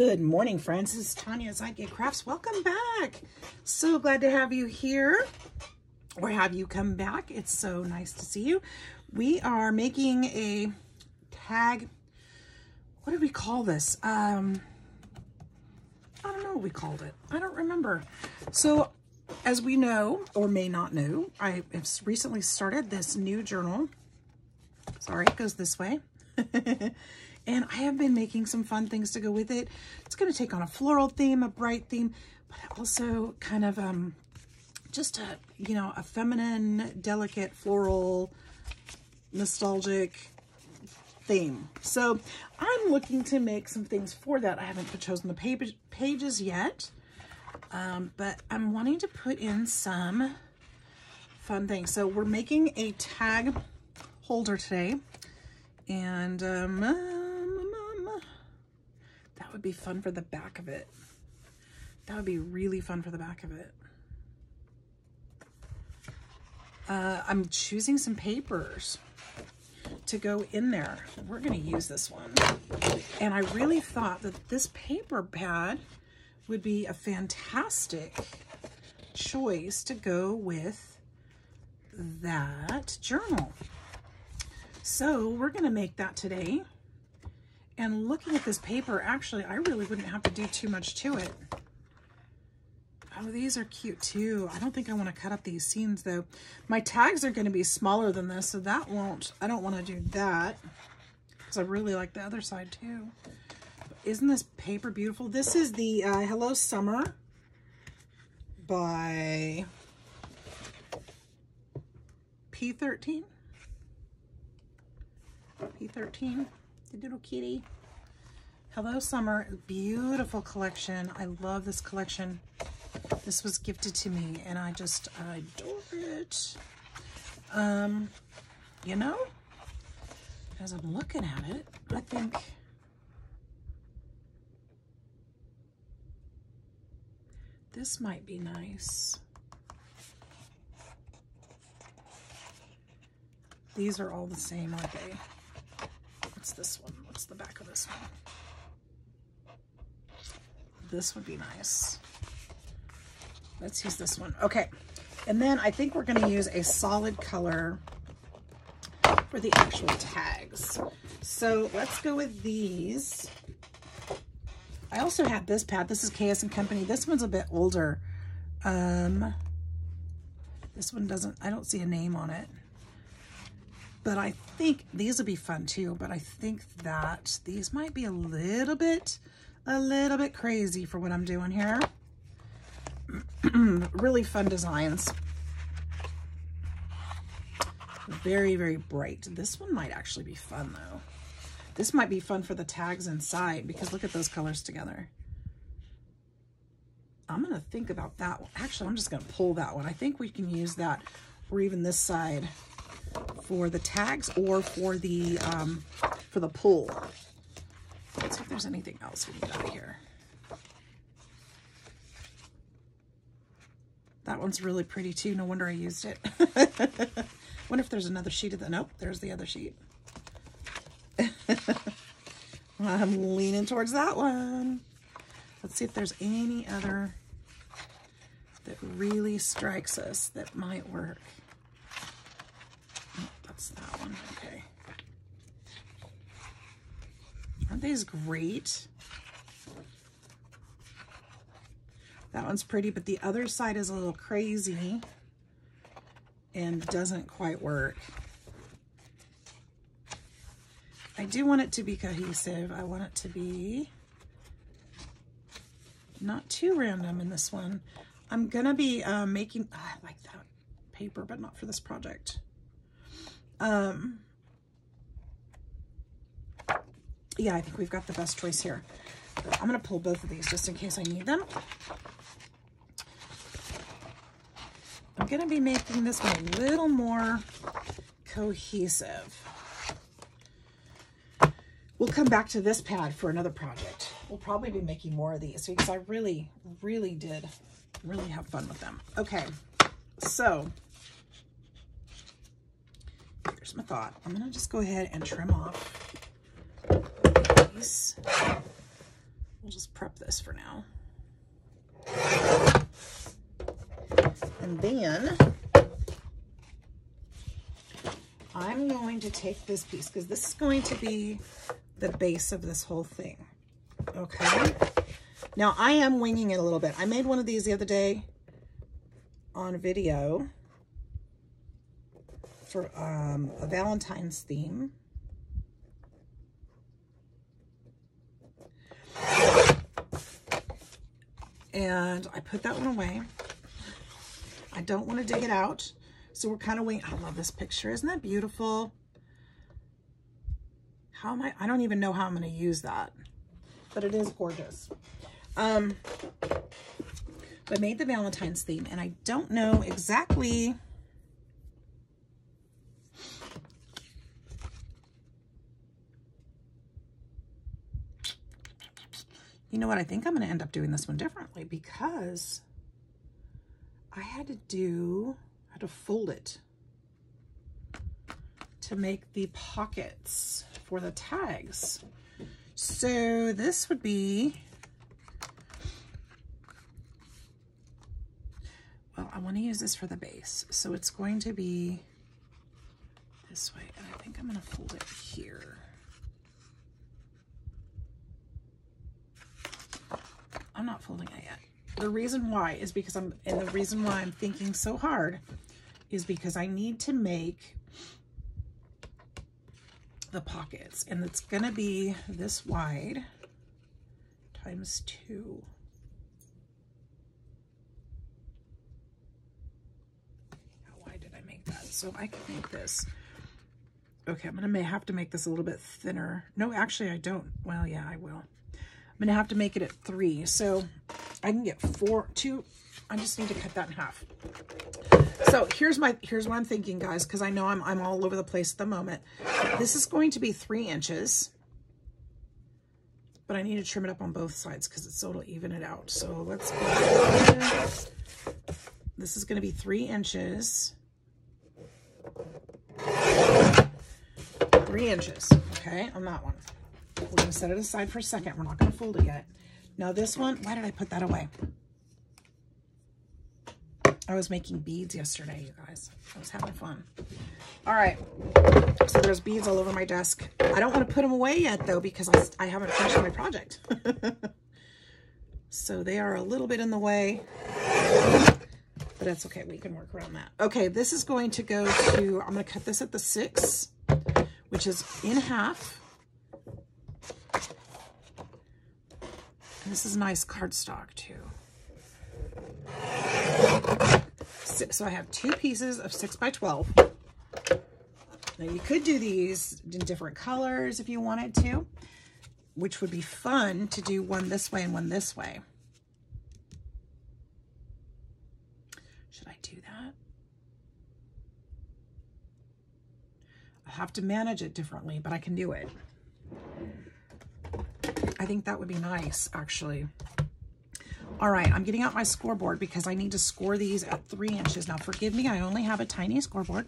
Good morning, friends. This is Tanya SideGigCrafts. Welcome back. So glad to have you here or have you come back. It's so nice to see you. We are making a tag. What did we call this? I don't know what we called it. I don't remember. So as we know, or may not know, I have recently started this new journal. Sorry, it goes this way. And I have been making some fun things to go with it. It's going to take on a floral theme, a bright theme, but also kind of just a, you know, a feminine, delicate, floral, nostalgic theme. So I'm looking to make some things for that. I haven't chosen the pages yet, but I'm wanting to put in some fun things. So we're making a tag holder today, and that would be fun for the back of it. That would be really fun for the back of it. I'm choosing some papers to go in there. We're going to use this one. And I really thought that this paper pad would be a fantastic choice to go with that journal. So we're going to make that today. And looking at this paper, actually, I really wouldn't have to do too much to it. Oh, these are cute too. I don't think I want to cut up these seams though. My tags are going to be smaller than this, so that won't, I don't want to do that because I really like the other side too. Isn't this paper beautiful? This is the Hello Summer by P13. P13. The little kitty. Hello Summer, beautiful collection. I love this collection. This was gifted to me and I just adore it. You know, as I'm looking at it, I think this might be nice. These are all the same, aren't they? What's this one? What's the back of this one? This would be nice. Let's use this one. Okay. And then I think we're going to use a solid color for the actual tags. So let's go with these. I also have this pad. This is KS & Company. This one's a bit older. This one doesn't, I don't see a name on it. But I think these will be fun too, but I think that these might be a little bit crazy for what I'm doing here. Really fun designs. Very, very bright. This one might actually be fun though. This might be fun for the tags inside because look at those colors together. I'm going to think about that one. Actually, I'm just going to pull that one. I think we can use that, or even this side, for the tags or for the pull. Let's see if there's anything else we need out of here. That one's really pretty too. No wonder I used it. Wonder if there's another sheet of the, nope, there's the other sheet. I'm leaning towards that one. Let's see if there's any other that really strikes us that might work. That one, okay. Aren't these great? That one's pretty, but the other side is a little crazy and doesn't quite work. I do want it to be cohesive. I want it to be not too random in this one. I'm gonna be making, oh, I like that paper, but not for this project. Yeah, I think we've got the best choice here. I'm going to pull both of these just in case I need them. I'm going to be making this one a little more cohesive. We'll come back to this pad for another project. We'll probably be making more of these because I really did have fun with them. Okay, so here's my thought. I'm going to just go ahead and trim off these. We'll We'll just prep this for now. And then I'm going to take this piece because this is going to be the base of this whole thing. Okay. Now I am winging it a little bit. I made one of these the other day on video for a Valentine's theme. And I put that one away. I don't want to dig it out. So we're kind of waiting. I love this picture. Isn't that beautiful? How am I don't even know how I'm going to use that, but it is gorgeous. I made the Valentine's theme and I don't know exactly. You know what? I think I'm going to end up doing this one differently because I had to fold it to make the pockets for the tags. So this would be, well, I want to use this for the base. So it's going to be this way. And I think I'm going to fold it here. I'm not folding it yet. The reason why is because the reason why I'm thinking so hard is because I need to make the pockets, and it's going to be this wide times 2. How wide did I make that? So I can make this. Okay, I'm going to have to make this a little bit thinner. No, actually I don't. Well, yeah, I will. I'm gonna have to make it at 3, so I can get 2. I just need to cut that in half. So here's what I'm thinking, guys, because I know I'm all over the place at the moment. This is going to be 3 inches, but I need to trim it up on both sides because so it'll even it out. So let's go. This is going to be 3 inches. 3 inches, okay, on that one. We're going to set it aside for a second. We're not going to fold it yet. Now this one, why did I put that away? I was making beads yesterday, you guys. I was having fun. All right. So there's beads all over my desk. I don't want to put them away yet, though, because I haven't finished my project. So they are a little bit in the way. But that's okay. We can work around that. Okay, this is going to go to, I'm going to cut this at the 6, which is in half. And this is nice cardstock too. So I have 2 pieces of 6 by 12. Now you could do these in different colors if you wanted to, which would be fun to do one this way and one this way. Should I do that? I'll have to manage it differently, but I can do it. I think that would be nice, actually. All right, I'm getting out my scoreboard because I need to score these at 3 inches. Now, forgive me, I only have a tiny scoreboard.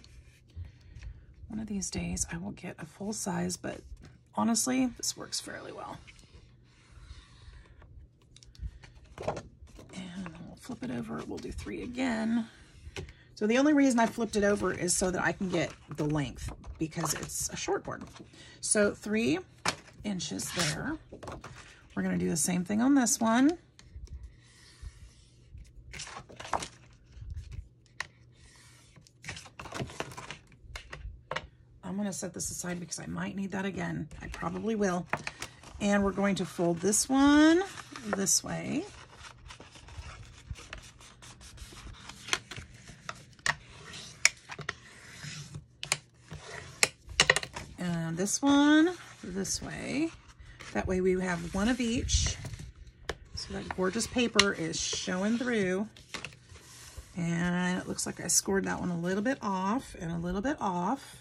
One of these days, I will get a full size, but honestly, this works fairly well. And we'll flip it over. We'll do 3 again. So the only reason I flipped it over is so that I can get the length because it's a short board. So 3 inches there. We're going to do the same thing on this one. I'm going to set this aside because I might need that again. I probably will. And we're going to fold this one this way. And this one this way. That way we have one of each. So that gorgeous paper is showing through. And it looks like I scored that one a little bit off and a little bit off.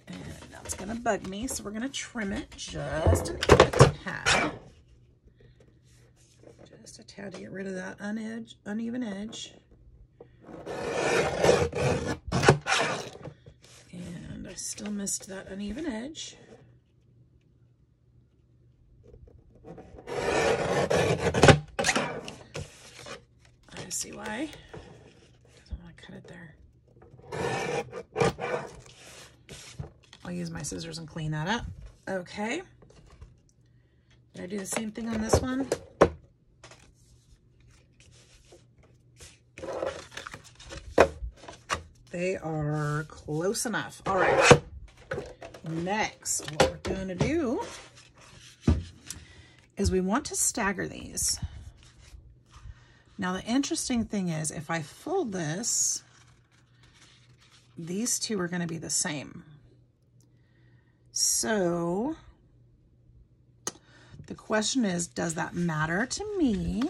And that's going to bug me, so we're going to trim it just a tad. Just a tad to get rid of that uneven edge. And I still missed that uneven edge. see why. Doesn't want to cut it there. I'll use my scissors and clean that up. Okay. Did I do the same thing on this one? They are close enough. All right. Next, what we're going to do is we want to stagger these. Now, the interesting thing is if I fold this, these two are going to be the same. So the question is, does that matter to me?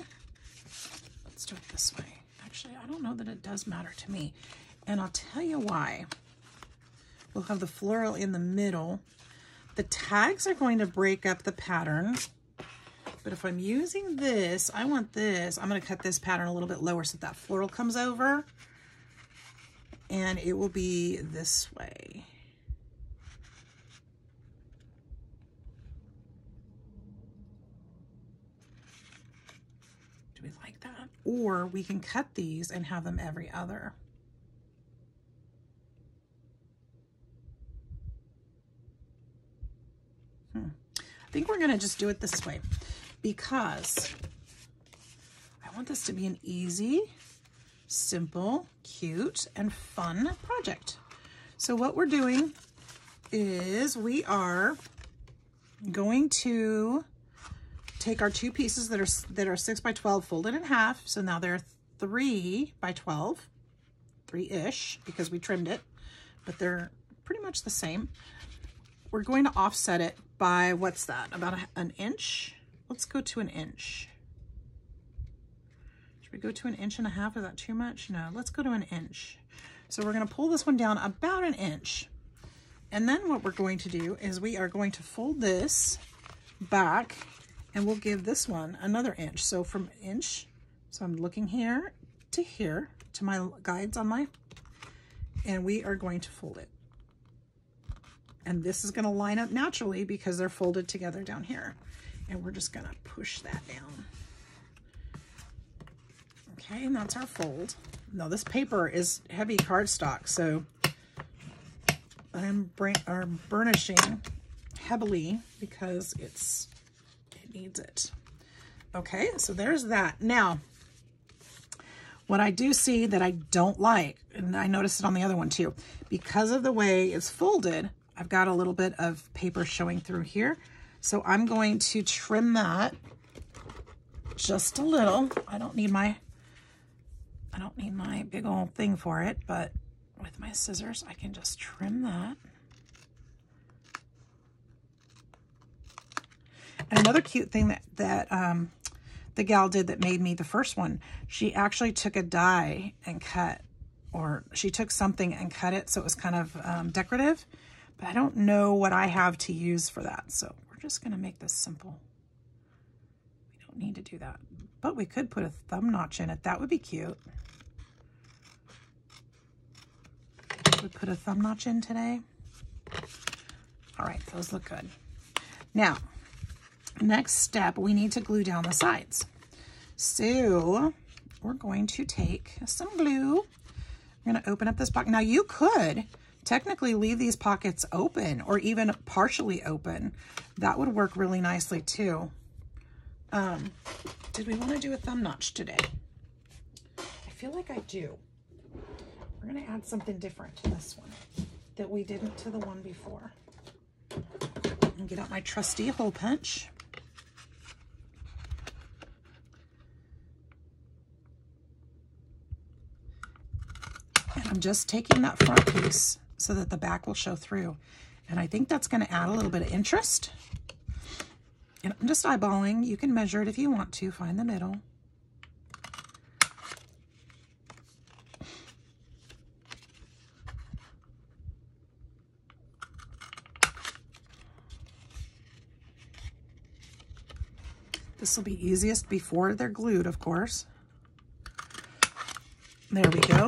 Let's do it this way. Actually, I don't know that it does matter to me. And I'll tell you why. We'll have the floral in the middle. The tags are going to break up the pattern. But if I'm using this, I want this. I'm going to cut this pattern a little bit lower so that floral comes over. And it will be this way. Do we like that? Or we can cut these and have them every other. I think we're going to just do it this way because I want this to be an easy, simple, cute, and fun project. So what we're doing is we are going to take our two pieces that are 6 by 12 folded in half. So now they're 3 by 12, 3-ish, because we trimmed it, but they're pretty much the same. We're going to offset it by, what's that, about an inch? Let's go to an inch. Should we go to 1.5 inches? Is that too much? No, let's go to an inch. So we're going to pull this one down about an inch. And then what we're going to do is we are going to fold this back and we'll give this one another inch. So from an inch, so I'm looking here to my guides on my, and we are going to fold it. And this is going to line up naturally because they're folded together down here. And we're just going to push that down. Okay, and that's our fold. Now this paper is heavy cardstock, so I'm burnishing heavily because it needs it. Okay, so there's that. Now, what I do see that I don't like, and I noticed it on the other one too, because of the way it's folded, I've got a little bit of paper showing through here. So I'm going to trim that just a little. I don't need my big old thing for it, but with my scissors, I can just trim that. And another cute thing that the gal did that made me the first one, she actually took a die and cut, or she took something and cut it so it was kind of decorative, but I don't know what I have to use for that. So we're just going to make this simple. We don't need to do that, but we could put a thumb notch in it. That would be cute. We put a thumb notch in today. All right, those look good. Now, next step, we need to glue down the sides. So we're going to take some glue. I'm going to open up this pocket. Now you could technically leave these pockets open or even partially open. That would work really nicely too. Did we want to do a thumb notch today? I feel like I do. We're going to add something different to this one that we didn't to the one before. And get out my trusty hole punch. And I'm just taking that front piece so that the back will show through. And I think that's going to add a little bit of interest. And I'm just eyeballing. You can measure it if you want to. Find the middle. This will be easiest before they're glued, of course. There we go.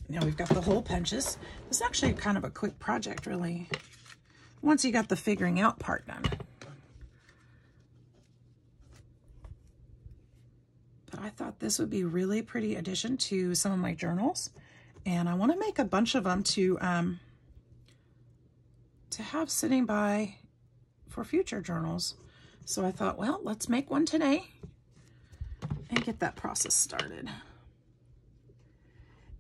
Now we've got the hole punches. This is actually kind of a quick project, really, once you got the figuring out part done. So I thought this would be really pretty addition to some of my journals. And I want to make a bunch of them to have sitting by for future journals. So I thought, well, let's make one today and get that process started.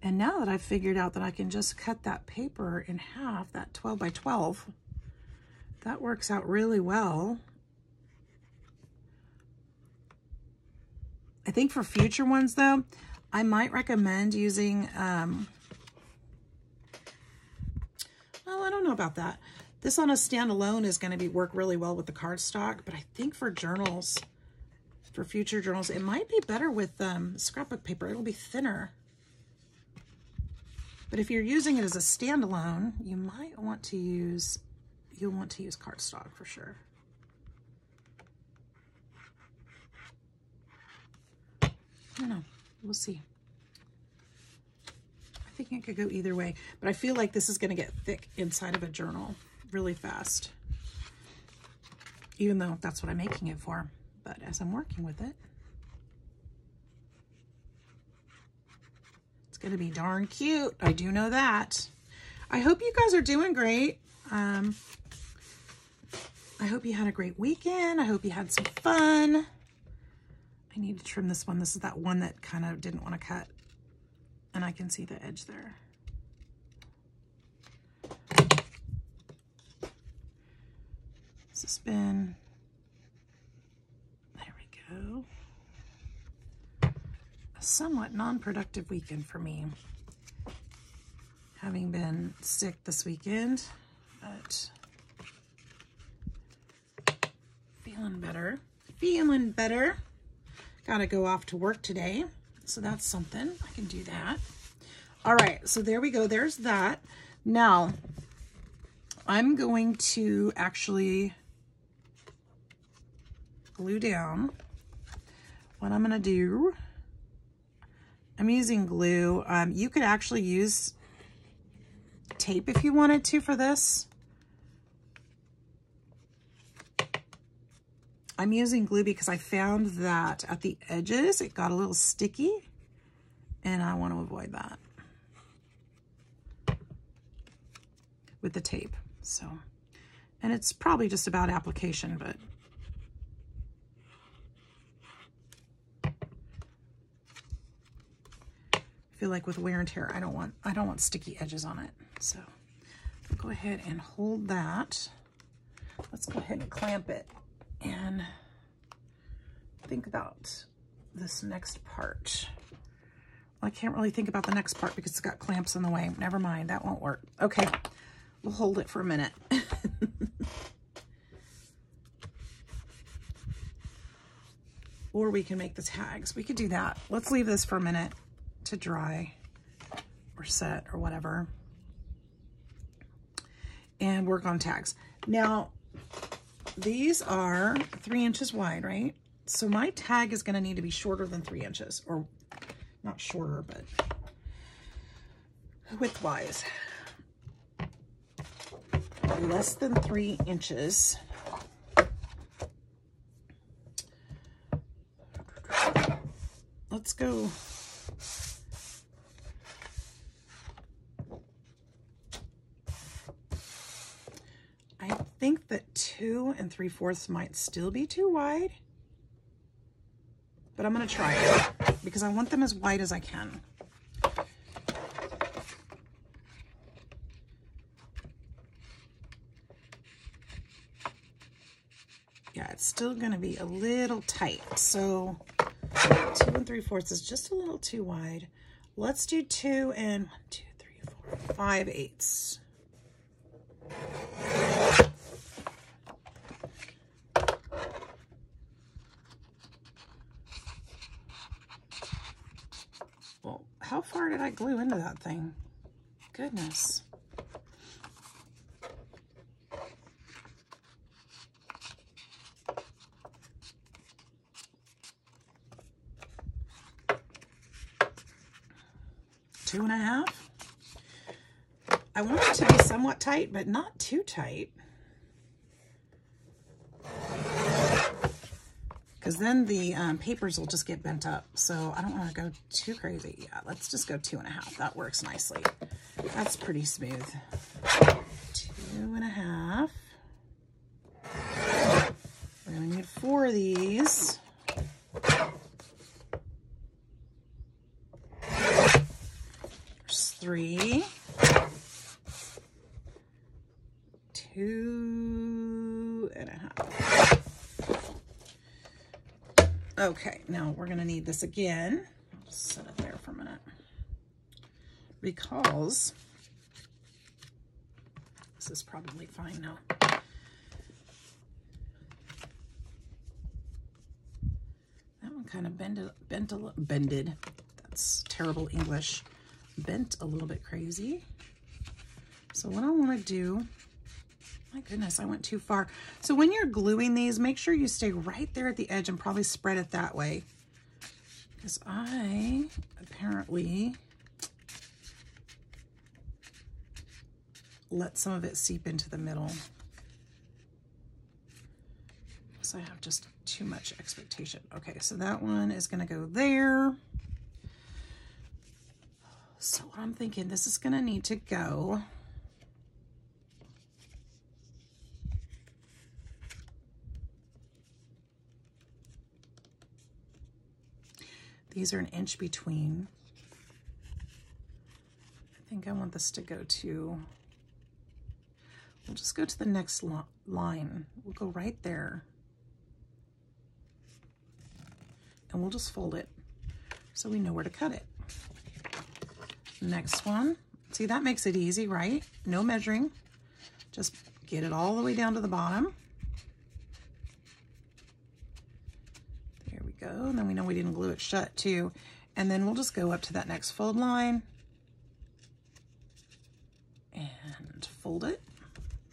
And now that I've figured out that I can just cut that paper in half, that 12 by 12, that works out really well. I think for future ones though, I might recommend using, well, I don't know about that. This on a standalone is going to work really well with the cardstock, but I think for journals, for future journals, it might be better with scrapbook paper. It'll be thinner. But if you're using it as a standalone, you might want to use, you'll want to use cardstock for sure. I don't know, we'll see. I think it could go either way, but I feel like this is gonna get thick inside of a journal really fast, even though that's what I'm making it for. But as I'm working with it, going to be darn cute. I do know that. I hope you guys are doing great. I hope you had a great weekend. I hope you had some fun. I need to trim this one. This is that one that kind of didn't want to cut. And I can see the edge there. This has been, there we go, a somewhat non-productive weekend for me, having been sick this weekend, but feeling better. Gotta go off to work today, so that's something. I can do that. All right, so there we go. There's that. Now, I'm going to actually glue down. What I'm gonna do, I'm using glue. You could actually use tape if you wanted to for this. I'm using glue because I found that at the edges it got a little sticky, and I want to avoid that with the tape. So, and it's probably just about application, but I feel like with wear and tear, I don't want sticky edges on it. So I'll go ahead and hold that. Let's go ahead and clamp it and think about this next part. Well, I can't really think about the next part because it's got clamps in the way. Never mind, that won't work. Okay, we'll hold it for a minute. Or we can make the tags. We could do that. Let's leave this for a minute to dry or set or whatever, and work on tags. Now, these are 3 inches wide, right? So my tag is going to need to be shorter than 3 inches, or not shorter, but width-wise. Less than 3 inches. Let's go. I think that 2 3/4 might still be too wide, but I'm going to try it because I want them as wide as I can. Yeah, it's still going to be a little tight. So 2 3/4 is just a little too wide. Let's do 2 and 1, 2, 3, 4, 5/8. Well, how far did I glue into that thing? Goodness. Two and a half. I want it to be somewhat tight, but not too tight. because then the papers will just get bent up. So I don't want to go too crazy. Yeah, let's just go 2.5. That works nicely. That's pretty smooth. 2.5. We're going to need 4 of these. There's 3. 2.5. Okay, now we're going to need this again. I'll just set it there for a minute. Because this is probably fine now. That one kind of bended. That's terrible English. Bent a little bit crazy. So what I want to do, my goodness, I went too far. So when you're gluing these, make sure you stay right there at the edge and probably spread it that way. Because I apparently let some of it seep into the middle. So I have just too much expectation. Okay, so that one is going to go there. So what I'm thinking, this is going to need to go these are 1 inch between. I think I want this to go to, we'll just go to the next line. We'll go right there. And we'll just fold it so we know where to cut it. Next one. See, that makes it easy, right? No measuring. Just get it all the way down to the bottom. There we go. And then we know we didn't glue it shut too. And then we'll just go up to that next fold line and fold it,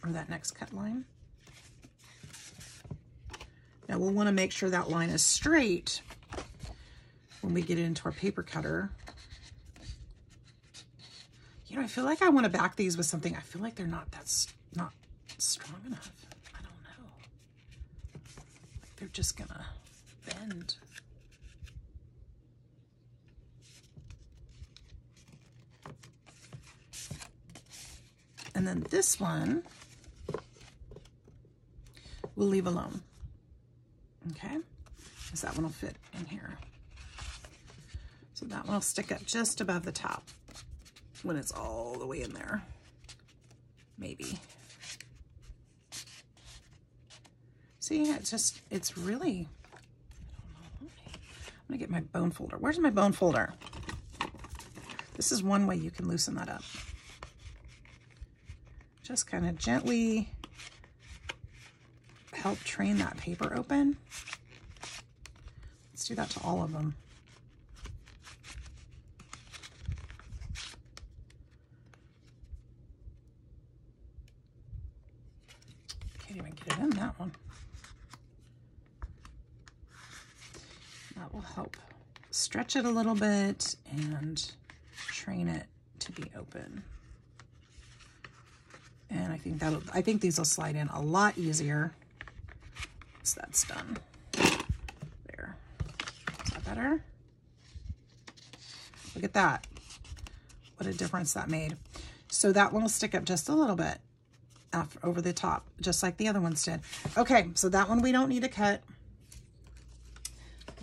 or that next cut line. Now we'll want to make sure that line is straight when we get it into our paper cutter. You know, I feel like I want to back these with something. I feel like they're not not strong enough. I don't know. Like they're just gonna bend. And then this one we'll leave alone. Okay, because that one will fit in here. So that one will stick up just above the top when it's all the way in there, maybe. See, it's really, I don't know. I'm gonna get my bone folder. Where's my bone folder? This is one way you can loosen that up. Just kind of gently help train that paper open. Let's do that to all of them. Can't even get it in that one. That will help stretch it a little bit and train it to be open. And I think these will slide in a lot easier once that's done. There. Is that better? Look at that. What a difference that made. So that one will stick up just a little bit over the top, just like the other ones did. Okay, so that one we don't need to cut.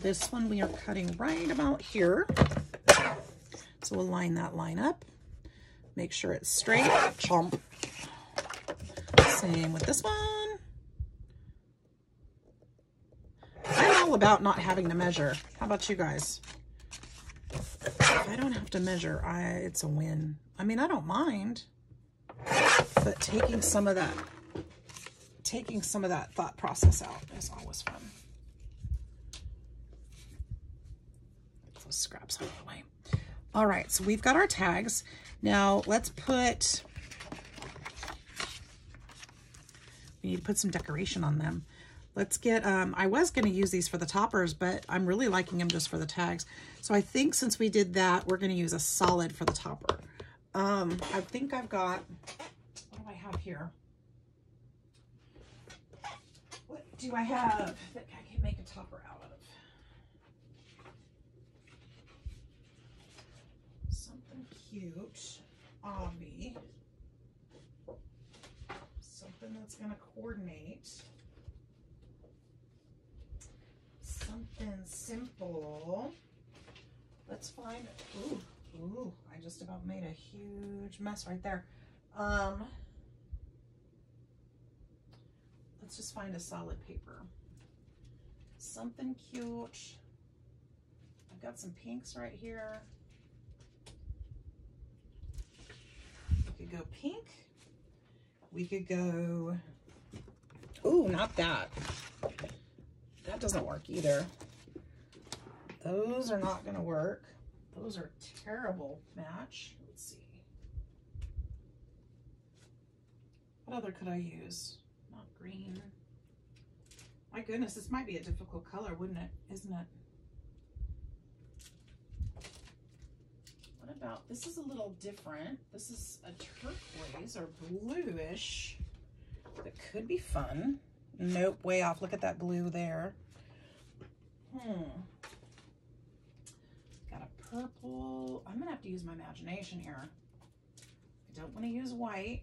This one we are cutting right about here. So we'll line that line up. Make sure it's straight. Chomp. Same with this one. I'm all about not having to measure. How about you guys? If I don't have to measure, it's a win. I mean, I don't mind, but taking some of that thought process out is always fun. Get those scraps out of the way. All right, so we've got our tags. Now let's put, we need to put some decoration on them. Let's get, I was going to use these for the toppers, but I'm really liking them just for the tags. So I think since we did that, we're going to use a solid for the topper. I think I've got, what do I have here? What do I have that I can make a topper out of? Something cute, obvi. Something that's going to coordinate. Something simple. Let's find, ooh, I just about made a huge mess right there. Let's just find a solid paper. Something cute. I've got some pinks right here. We could go pink. We could go, ooh, not that. That doesn't work either. Those are not gonna work. Those are a terrible match. Let's see. What other could I use? Not green. My goodness, this might be a difficult color, wouldn't it? Isn't it? What about, this is a little different. This is a turquoise or bluish. That could be fun. Nope, way off. Look at that blue there. Got a purple. I'm gonna have to use my imagination here. I don't want to use white.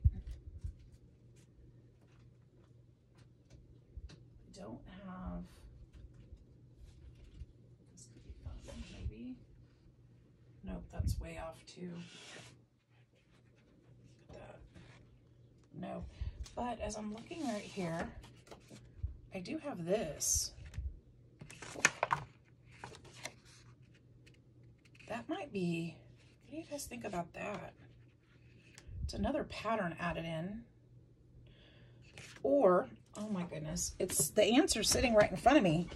I don't have, this could be fun, maybe. Nope, that's way off too. Look at that. No, but as I'm looking right here, I do have this. That might be, what do you guys think about that? It's another pattern added in. Or, oh my goodness, it's the answer sitting right in front of me.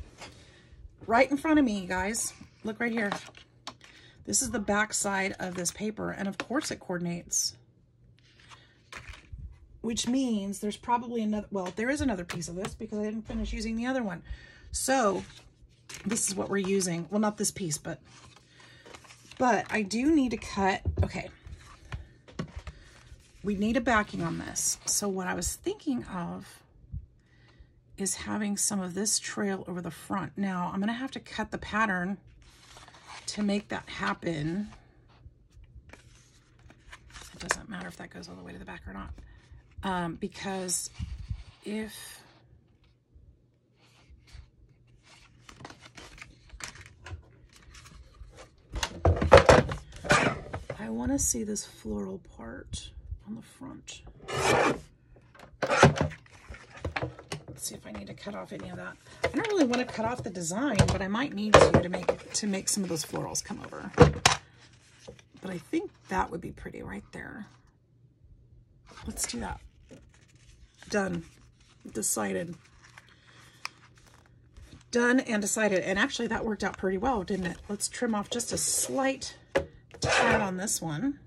Right in front of me, you guys. Look right here. This is the back side of this paper, and of course it coordinates. Which means there's probably another, well, there is another piece of this because I didn't finish using the other one. So this is what we're using. Well, not this piece, but I do need to cut, okay. We need a backing on this. So what I was thinking of is having some of this trail over the front. Now I'm gonna have to cut the pattern to make that happen. It doesn't matter if that goes all the way to the back or not. Because if I want to see this floral part on the front. Let's see if I need to cut off any of that. I don't really want to cut off the design, but I might need to make some of those florals come over. But I think that would be pretty right there. Let's do that. Done. Decided. Done and decided. And actually that worked out pretty well, didn't it? Let's trim off just a slight tad on this one.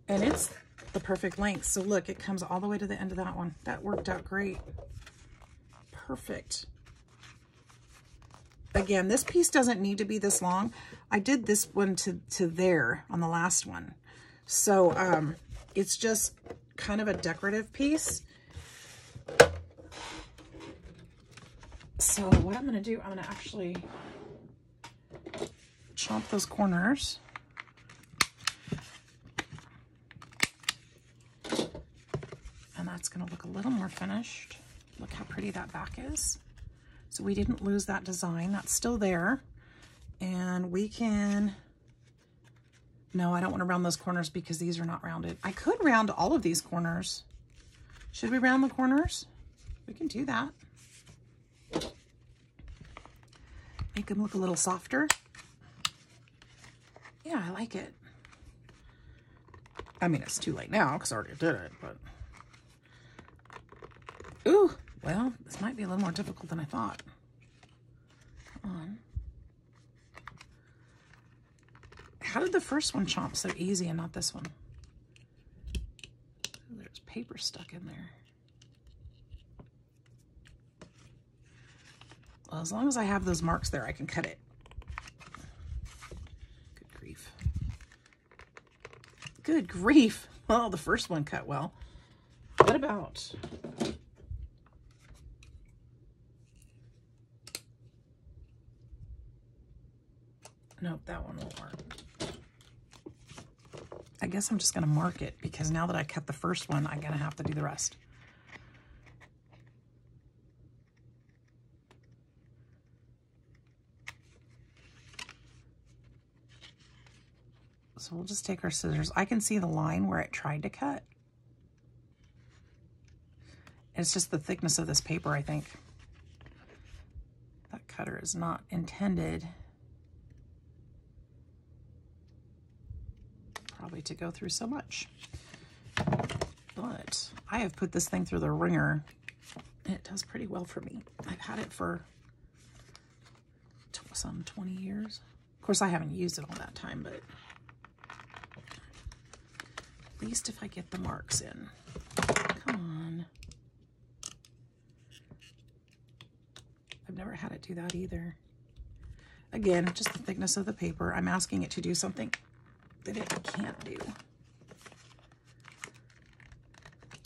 And it's the perfect length. So look, it comes all the way to the end of that one. That worked out great. Perfect. Again, this piece doesn't need to be this long. I did this one to there on the last one. So it's just kind of a decorative piece. So what I'm going to do, I'm going to actually chomp those corners. And that's going to look a little more finished. Look how pretty that back is. So we didn't lose that design. That's still there. And we can, no, I don't want to round those corners because these are not rounded. I could round all of these corners. Should we round the corners? We can do that. Make them look a little softer. Yeah, I like it. I mean, it's too late now because I already did it, but. Ooh, well, this might be a little more difficult than I thought. Come on. How did the first one chomp so easy and not this one? Ooh, there's paper stuck in there. Well, as long as I have those marks there, I can cut it. Good grief. Good grief. Well, the first one cut well. What about nope, that one won't work. I guess I'm just going to mark it because now that I cut the first one, I'm going to have to do the rest. So we'll just take our scissors. I can see the line where it tried to cut. It's just the thickness of this paper, I think. That cutter is not intended probably to go through so much. But I have put this thing through the ringer. And it does pretty well for me. I've had it for some 20 years. Of course, I haven't used it all that time, but at least if I get the marks in. Come on. I've never had it do that either. Again, just the thickness of the paper. I'm asking it to do something that it can't do.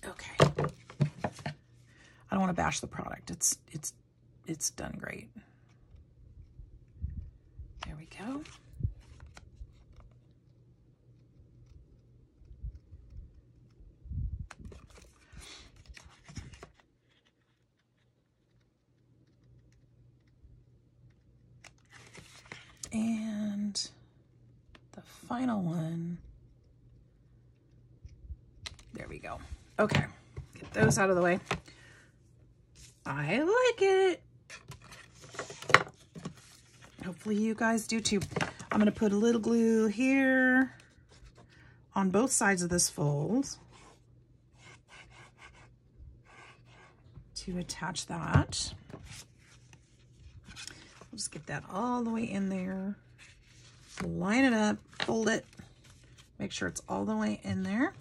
Okay. I don't want to bash the product. It's done great. There we go. And the final one, there we go. Okay, get those out of the way. I like it. Hopefully you guys do too. I'm gonna put a little glue here on both sides of this fold to attach that. We'll just get that all the way in there. Line it up, fold it, make sure it's all the way in there,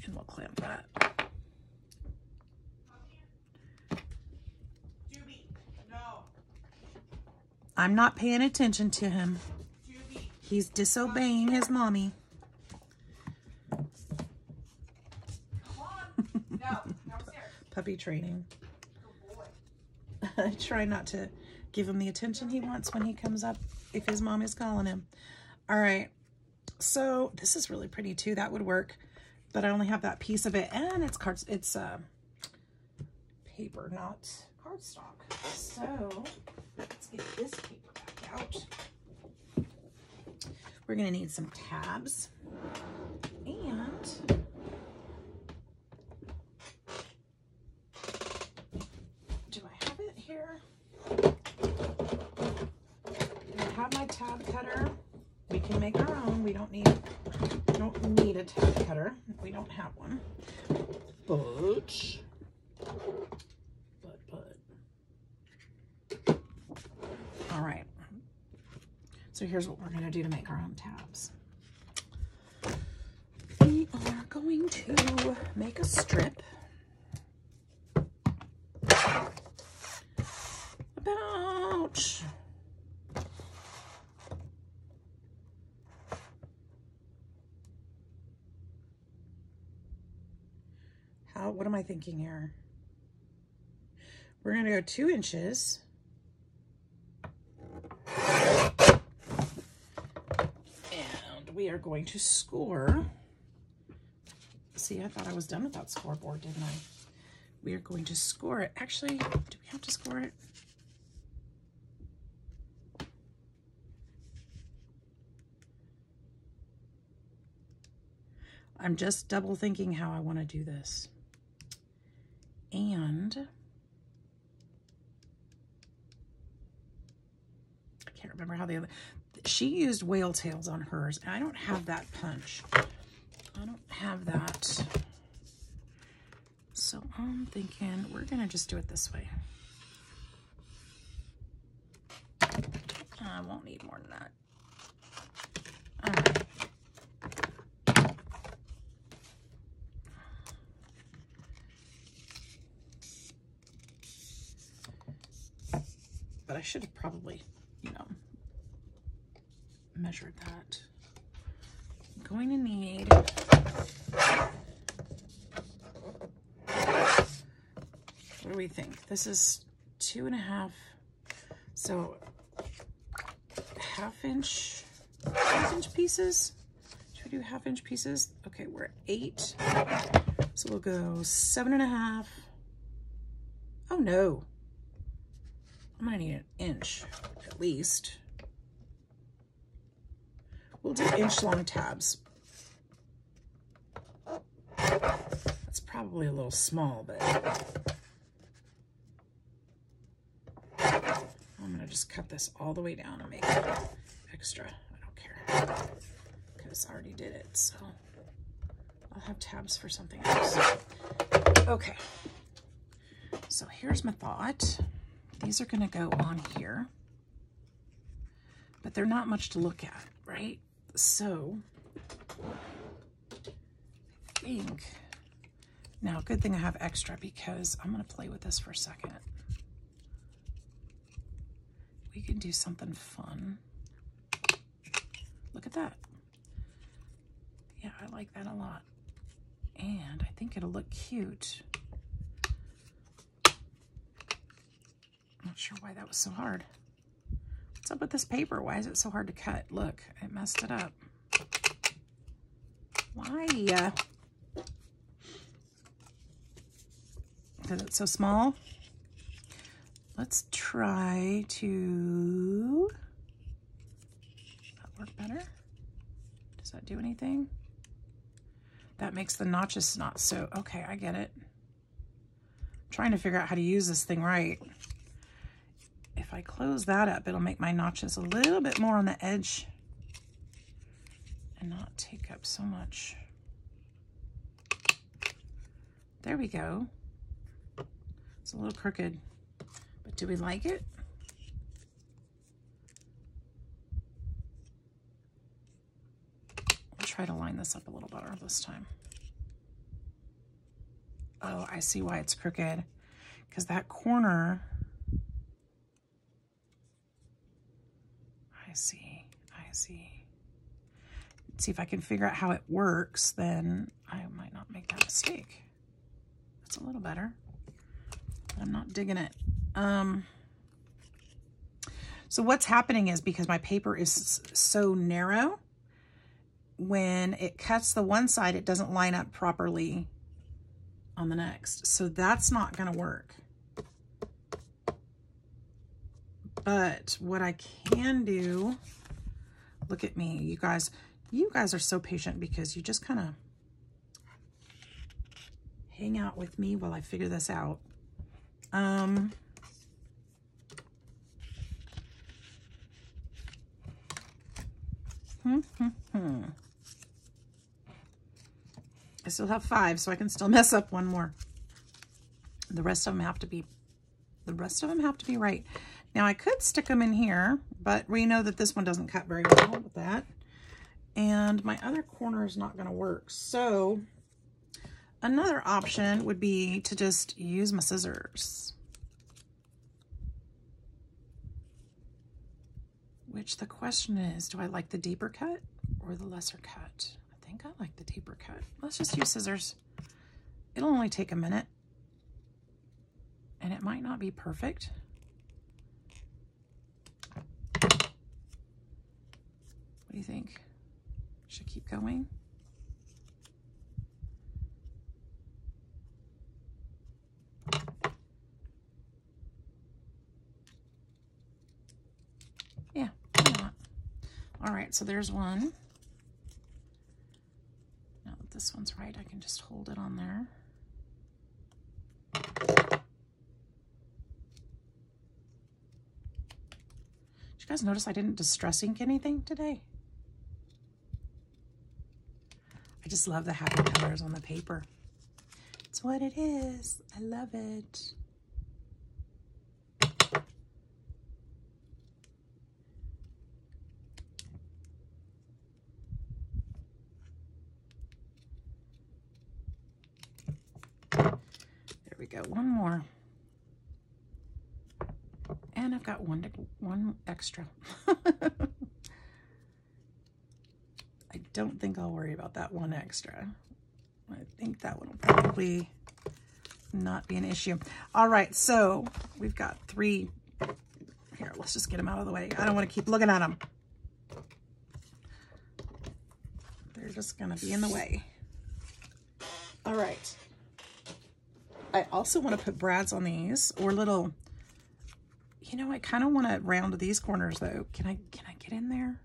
and we'll clamp that. I'm not paying attention to him. He's disobeying his mommy. Puppy training. I try not to give him the attention he wants when he comes up if his mom is calling him. All right, so this is really pretty too. That would work, but I only have that piece of it, and it's paper, not cardstock. So let's get this paper back out. We're gonna need some tabs, and do I have it here? I have my tab cutter. We can make our own. We don't need a tab cutter. We don't have one. But all right. So here's what we're going to do to make our own tabs. We are going to make a strip about what am I thinking here? We're going to go 2 inches. And we are going to score. See, I thought I was done with that scoreboard, didn't I? We are going to score it. Actually, do we have to score it? I'm just double thinking how I want to do this. And I can't remember how the other, she used whale tails on hers, and I don't have that punch. I don't have that. So I'm thinking we're gonna just do it this way. I won't need more than that. All right. But I should have probably, you know, measured that. I'm going to need we think? This is 2.5, so half-inch pieces. Should we do half-inch pieces? Okay, we're at 8, so we'll go 7.5. Oh no, I'm gonna need an inch at least. We'll do inch-long tabs. That's probably a little small, but I'm gonna just cut this all the way down and make it extra. I don't care, because I already did it, so I'll have tabs for something else. Okay, so here's my thought. These are gonna go on here, but they're not much to look at, right? So I think, now good thing I have extra, because I'm gonna play with this for a second. We can do something fun. Look at that. Yeah, I like that a lot. And I think it'll look cute. Not sure why that was so hard. What's up with this paper? Why is it so hard to cut? Look, I messed it up. Why? Because it's so small. Let's try to... Does that work better? Does that do anything? That makes the notches not so... Okay, I get it. I'm trying to figure out how to use this thing right. If I close that up, it'll make my notches a little bit more on the edge and not take up so much. There we go. It's a little crooked, but do we like it? I'll try to line this up a little better this time. Oh, I see why it's crooked, because that corner... I see. See if I can figure out how it works, then I might not make that mistake. That's a little better, but I'm not digging it. So what's happening is, because my paper is so narrow, when it cuts the one side, it doesn't line up properly on the next. So that's not going to work. But what I can do, look at me, you guys are so patient, because you just kind of hang out with me while I figure this out. I still have 5, so I can still mess up one more. The rest of them have to be right. Now I could stick them in here, but we know that this one doesn't cut very well with that. And my other corner is not going to work. So another option would be to just use my scissors. Which the question is, do I like the deeper cut or the lesser cut? I think I like the deeper cut. Let's just use scissors. It'll only take a minute. And it might not be perfect. What do you think? Should keep going? Yeah, why not? All right, so there's one. Now that this one's right, I can just hold it on there. Did you guys notice I didn't distress ink anything today? I just love the happy colors on the paper. It's what it is. I love it. There we go. One more. And I've got one extra. I don't think I'll worry about that one extra. I think that one will probably not be an issue. All right, so we've got 3. Here, let's just get them out of the way. I don't want to keep looking at them. They're just going to be in the way. All right. I also want to put brads on these, or little, you know, I kind of want to round these corners though. Can I get in there?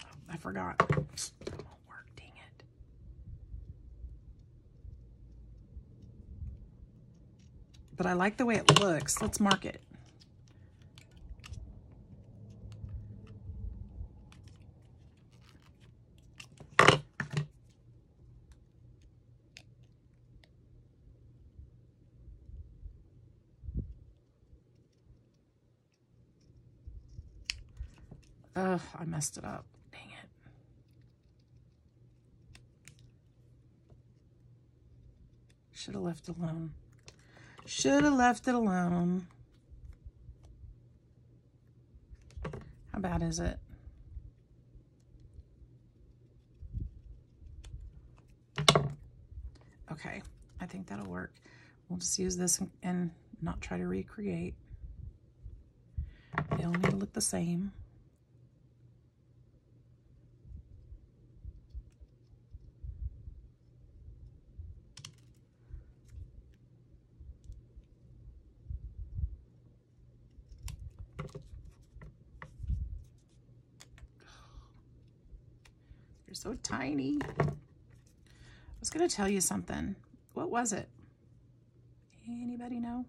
Oh, I forgot. It won't work, dang it. But I like the way it looks. Let's mark it. Oh, I messed it up. Dang it. Should have left it alone. Should have left it alone. How bad is it? Okay, I think that'll work. We'll just use this and not try to recreate. They all need to look the same. You're so tiny. I was going to tell you something. What was it? Anybody know?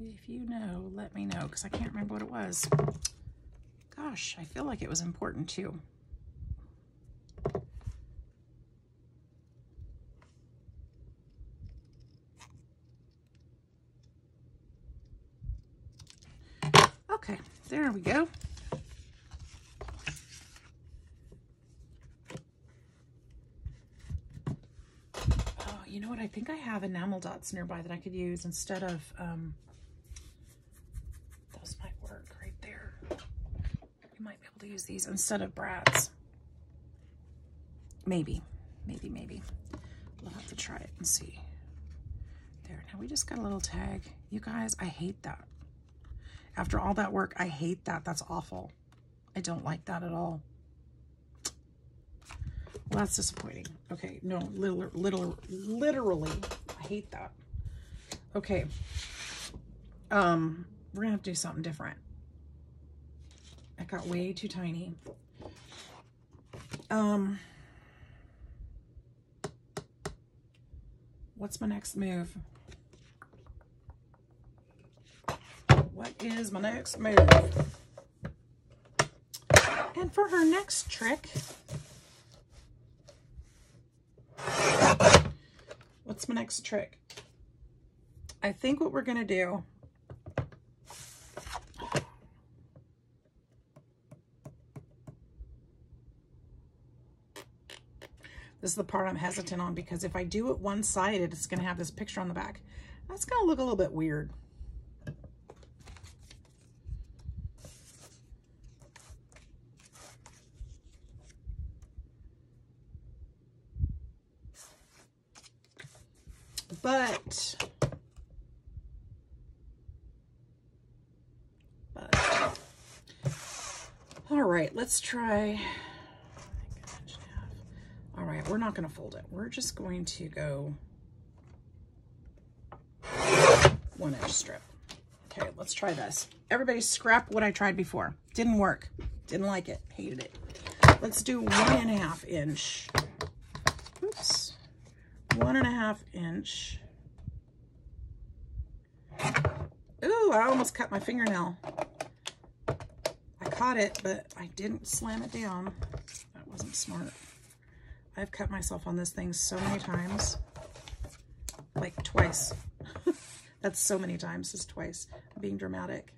If you know, let me know, because I can't remember what it was. Gosh, I feel like it was important too. Okay, there we go. Oh, you know what? I think I have enamel dots nearby that I could use instead of, those might work right there. You might be able to use these instead of brads. Maybe. We'll have to try it and see. There, now we just got a little tag. You guys, I hate that. After all that work, I hate that. That's awful. I don't like that at all. Well, that's disappointing. Okay, no, literally, I hate that. Okay, we're gonna have to do something different. I got way too tiny. What's my next move? What is my next move? And for her next trick, what's my next trick? I think what we're gonna do, this is the part I'm hesitant on, because if I do it one-sided, it's gonna have this picture on the back. That's gonna look a little bit weird. But all right, let's try. All right, we're not going to fold it. We're just going to go 1-inch strip. Okay, let's try this. Everybody scrap what I tried before. Didn't work. Didn't like it. Hated it. Let's do 1.5 inch. Oops. 1.5 inch. Ooh, I almost cut my fingernail. I caught it, but I didn't slam it down. That wasn't smart. I've cut myself on this thing so many times. Like twice. That's so many times, it's twice. I'm being dramatic.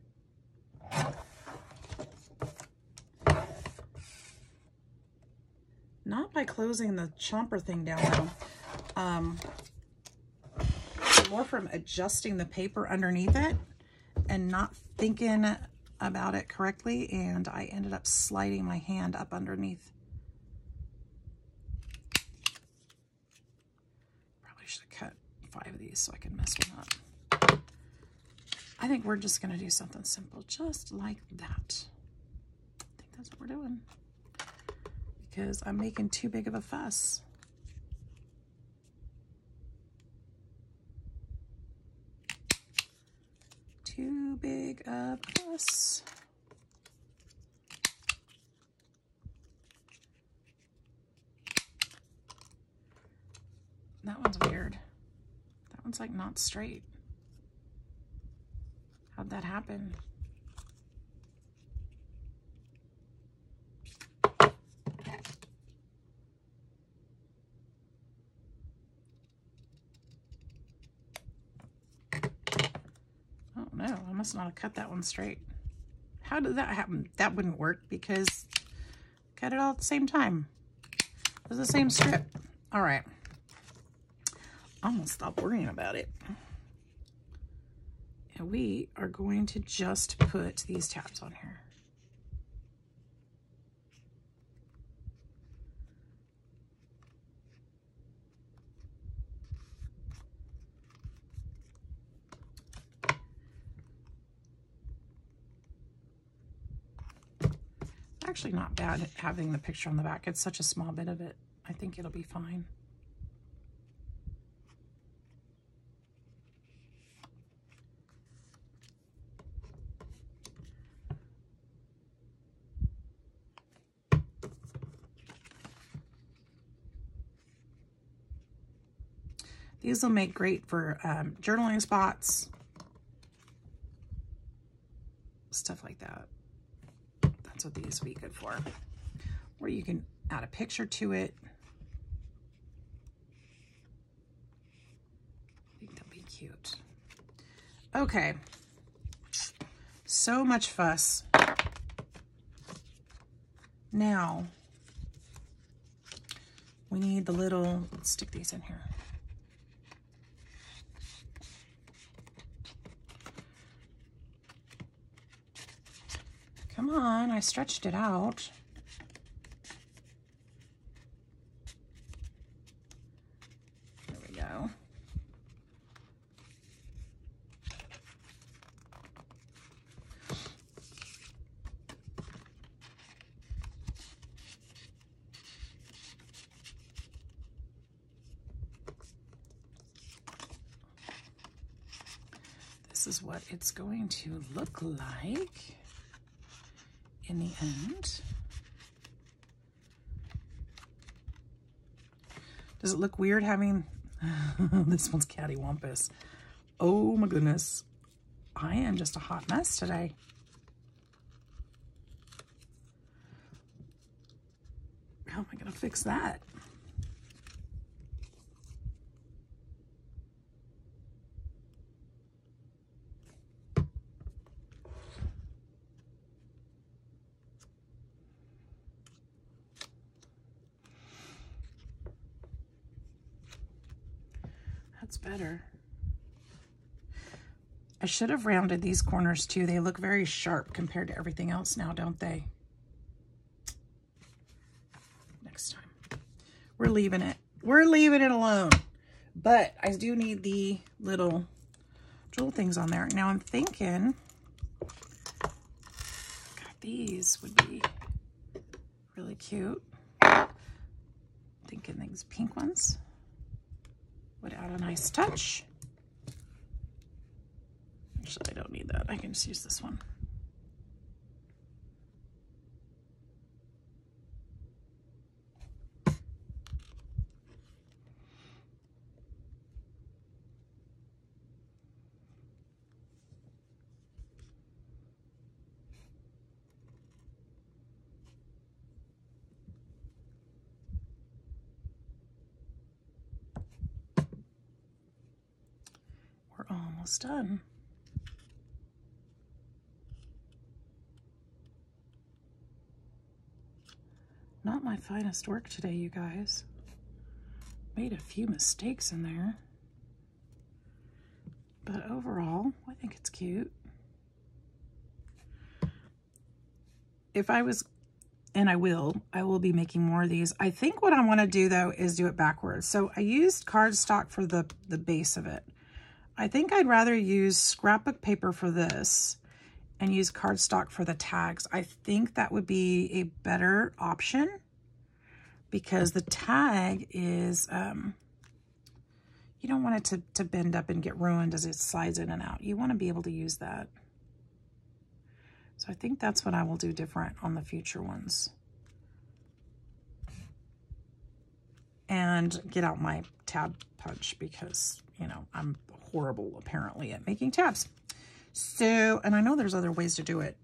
Not by closing the chomper thing down though. before from adjusting the paper underneath it and not thinking about it correctly, and I ended up sliding my hand up underneath. Probably should have cut 5 of these so I can mess one up. I think we're just going to do something simple, just like that. I think that's what we're doing, because I'm making too big of a fuss. Too big of a fuss. That one's weird. That one's like not straight. How'd that happen? Oh no, I must not have cut that one straight. How did that happen? That wouldn't work because cut it all at the same time. It was the same strip. All right. I'm gonna stop worrying about it. And we are going to just put these tabs on here. Actually not bad having the picture on the back. It's such a small bit of it. I think it'll be fine. These will make great for journaling spots, stuff like that. That's what these would be good for. Or you can add a picture to it. I think that'll be cute. Okay. So much fuss. Now, we need the little, let's stick these in here. Come on, I stretched it out. There we go. This is what it's going to look like in the end. Does it look weird having this one's cattywampus? Oh my goodness, I am just a hot mess today. How am I gonna fix that? That's better. I should have rounded these corners too. They look very sharp compared to everything else now, don't they? Next time. We're leaving it. We're leaving it alone. But I do need the little jewel things on there. Now I'm thinking, God, these would be really cute. Thinking these pink ones would add a nice touch. Actually, I don't need that. I can just use this one. We're almost done. Not my finest work today, you guys. Made a few mistakes in there. But overall, I think it's cute. If I was, and I will be making more of these. I think what I want to do though is do it backwards. So I used cardstock for the base of it. I think I'd rather use scrapbook paper for this and use cardstock for the tags. I think that would be a better option because the tag is, you don't want it to bend up and get ruined as it slides in and out. You want to be able to use that. So I think that's what I will do different on the future ones. And get out my tab punch because, you know, I'm horrible apparently at making tabs. So, and I know there's other ways to do it,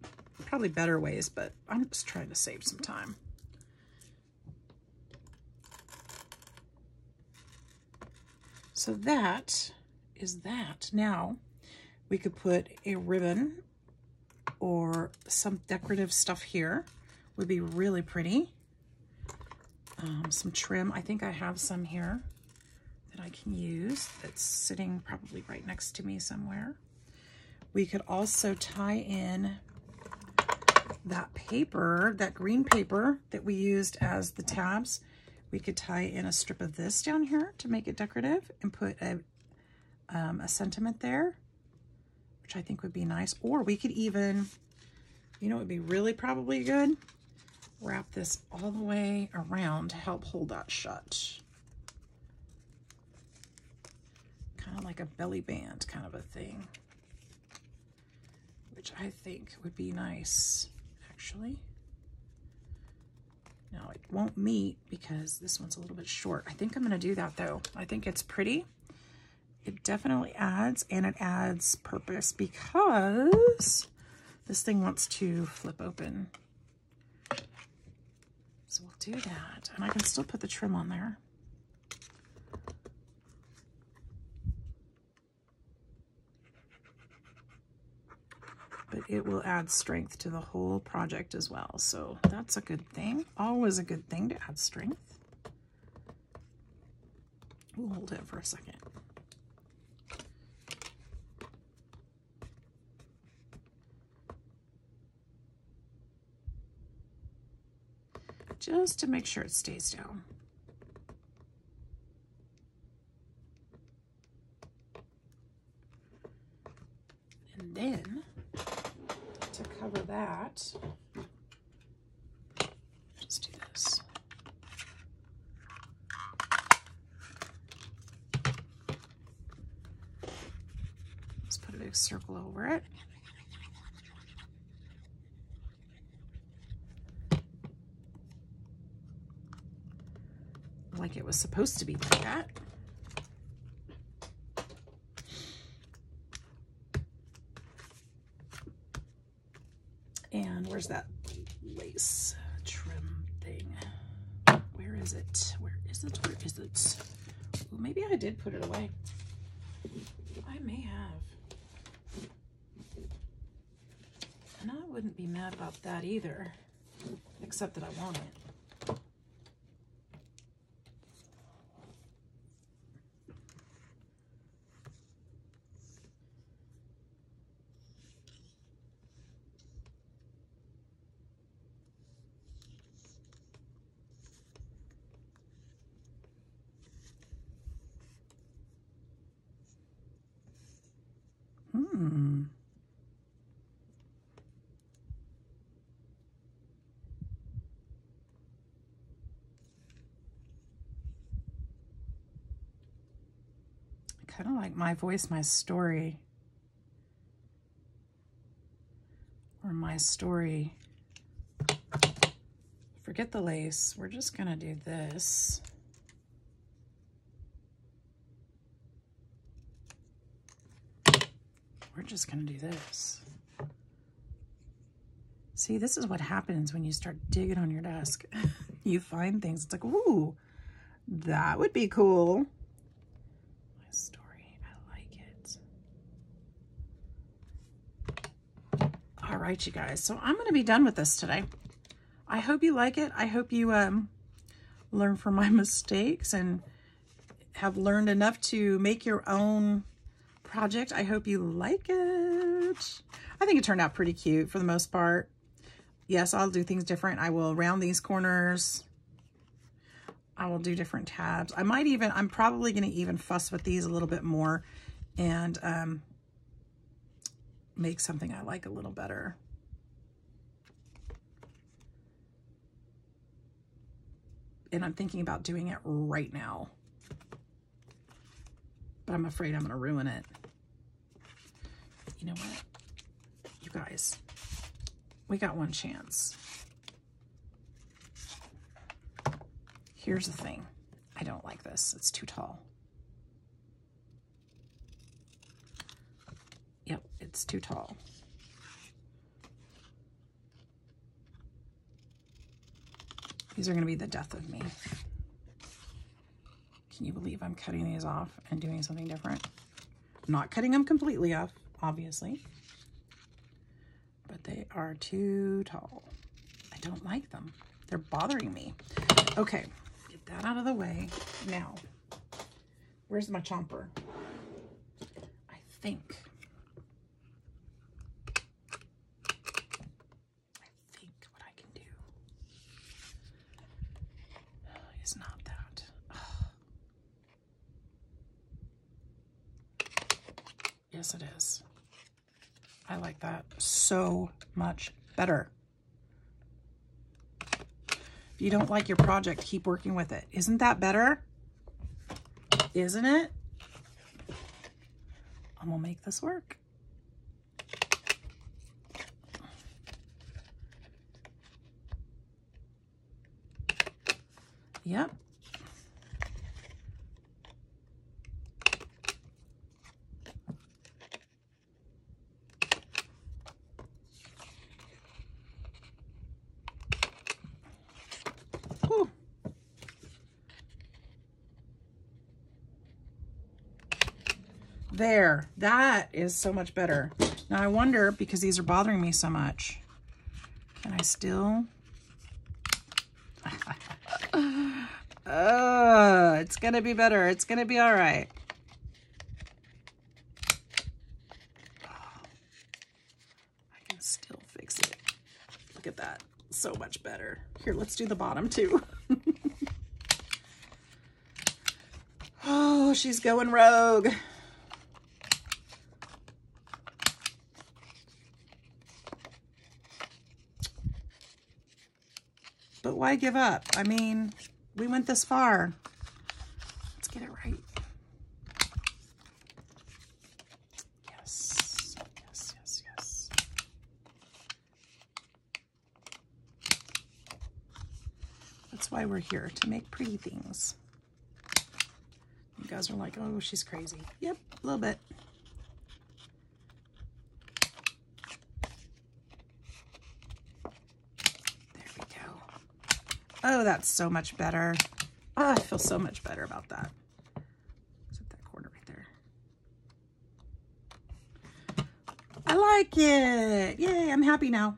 probably better ways, but I'm just trying to save some time. So that is that. Now we could put a ribbon or some decorative stuff here. Would be really pretty. Some trim. I think I have some here that I can use. That's sitting probably right next to me somewhere. We could also tie in that paper, that green paper that we used as the tabs. We could tie in a strip of this down here to make it decorative and put a sentiment there, which I think would be nice. Or we could even, you know, it would be really probably good, wrap this all the way around to help hold that shut. Kind of like a belly band kind of a thing, which I think would be nice, actually. Now it won't meet because this one's a little bit short. I think I'm going to do that though. I think it's pretty. It definitely adds, and it adds purpose because this thing wants to flip open. So we'll do that. And I can still put the trim on there. But it will add strength to the whole project as well. So that's a good thing. Always a good thing to add strength. We'll hold it for a second. Just to make sure it stays down. And then to cover that, just do this. Just put a big circle over it. Like it was supposed to be like that. And where's that lace trim thing? Where is it? Where is it? Where is it? Well, maybe I did put it away. I may have. And I wouldn't be mad about that either, except that I want it. Kind of like My Voice, My Story, or My Story. Forget the lace. We're just gonna do this. We're just gonna do this. See, this is what happens when you start digging on your desk. You find things. It's like, ooh, that would be cool. My Story. All right, you guys. So I'm going to be done with this today. I hope you like it. I hope you learn from my mistakes and have learned enough to make your own project. I hope you like it. I think it turned out pretty cute for the most part. Yes, I'll do things different. I will round these corners. I will do different tabs. I'm probably going to even fuss with these a little bit more and make something I like a little better. And I'm thinking about doing it right now. But I'm afraid I'm going to ruin it. You know what? You guys, we got one chance. Here's the thing. I don't like this. It's too tall. Yep, it's too tall. These are going to be the death of me. Can you believe I'm cutting these off and doing something different? I'm not cutting them completely off, obviously, but they are too tall. I don't like them. They're bothering me. Okay, get that out of the way. Now, where's my chomper? I think what I can do is not that. Yes, it is. I like that so much better. If you don't like your project, keep working with it. Isn't that better? Isn't it? I'm gonna make this work. Yep. Whew. There, that is so much better. Now I wonder, because these are bothering me so much, can I still? It's gonna be better. It's gonna be all right. I can still fix it. Look at that. So much better. Here, let's do the bottom too. Oh, she's going rogue. But why give up? I mean, we went this far. Let's get it right. Yes, yes, yes, yes. That's why we're here, to make pretty things. You guys are like, oh, she's crazy. Yep, a little bit. Oh, that's so much better. Oh, I feel so much better about that. Except that corner right there. I like it. Yay, I'm happy now.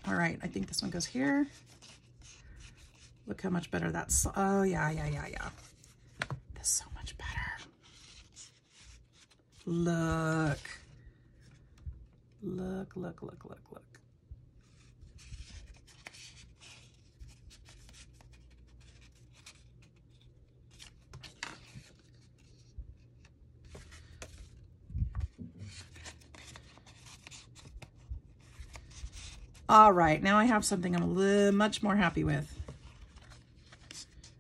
All right, I think this one goes here. Look how much better that's. Oh, yeah. This is so much better. Look. Look. All right, now I have something I'm much more happy with.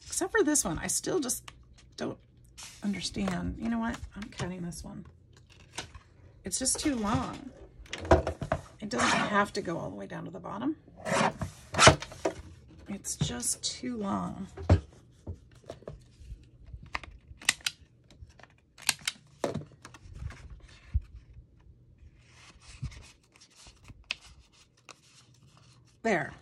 Except for this one, I still just don't understand. You know what? I'm cutting this one. It's just too long. It doesn't have to go all the way down to the bottom. It's just too long. There.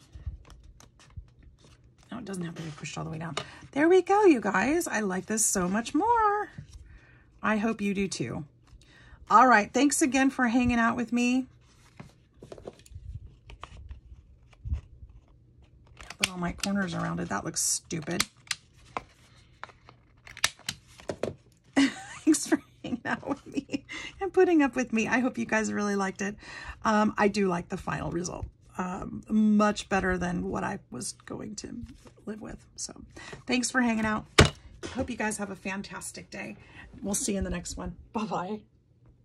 No, it doesn't have to be pushed all the way down. There we go, you guys. I like this so much more. I hope you do too. All right, thanks again for hanging out with me. Put all my corners around it. That looks stupid. Thanks for hanging out with me. putting up with me. I hope you guys really liked it. I do like the final result. Much better than what I was going to live with. So thanks for hanging out. Hope you guys have a fantastic day. We'll see you in the next one. Bye-bye.